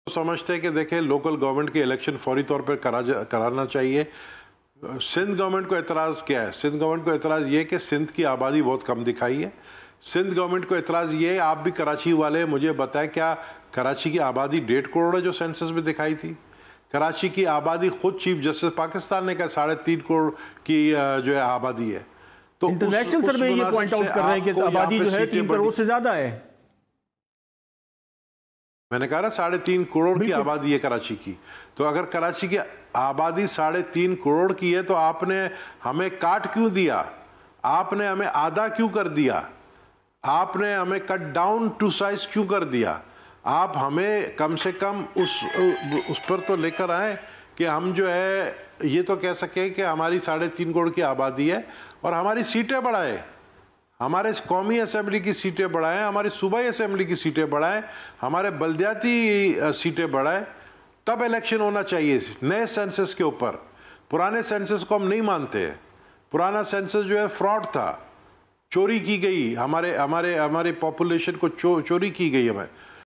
समझते हैं कि देखें लोकल गवर्नमेंट के इलेक्शन फौरी तौर पर कराना चाहिए। सिंध गवर्नमेंट को एतराज़ क्या है? सिंध गवर्नमेंट को एतराज़ ये कि सिंध की आबादी बहुत कम दिखाई है। सिंध गवर्नमेंट को एतराज़ ये, आप भी कराची वाले, मुझे बताएं क्या कराची की आबादी 1.5 करोड़ है जो सेंसस में दिखाई थी? कराची की आबादी खुद चीफ जस्टिस पाकिस्तान ने कहा 3.5 करोड़ की जो है आबादी है। तो इंटरनेशनल सर्वे ये पॉइंट आउट कर रहे हैं कि आबादी जो है 3 करोड़ से ज्यादा है। मैंने कहा ना 3.5 करोड़ की आबादी है कराची की। तो अगर कराची की आबादी 3.5 करोड़ की है तो आपने हमें काट क्यों दिया? आपने हमें आधा क्यों कर दिया? आपने हमें कट डाउन टू साइज क्यों कर दिया? आप हमें कम से कम उस पर तो लेकर आए कि हम जो है ये तो कह सकें कि हमारी 3.5 करोड़ की आबादी है और हमारी सीटें बढ़ाए, हमारे कौमी असेंबली की सीटें बढ़ाएं, हमारी सूबाई असेंबली की सीटें बढ़ाएं, हमारे बल्दियाती सीटें बढ़ाएं, तब इलेक्शन होना चाहिए नए सेंसस के ऊपर। पुराने सेंसस को हम नहीं मानते। पुराना सेंसस जो है फ्रॉड था, चोरी की गई, हमारे पॉपुलेशन को चोरी की गई हमें।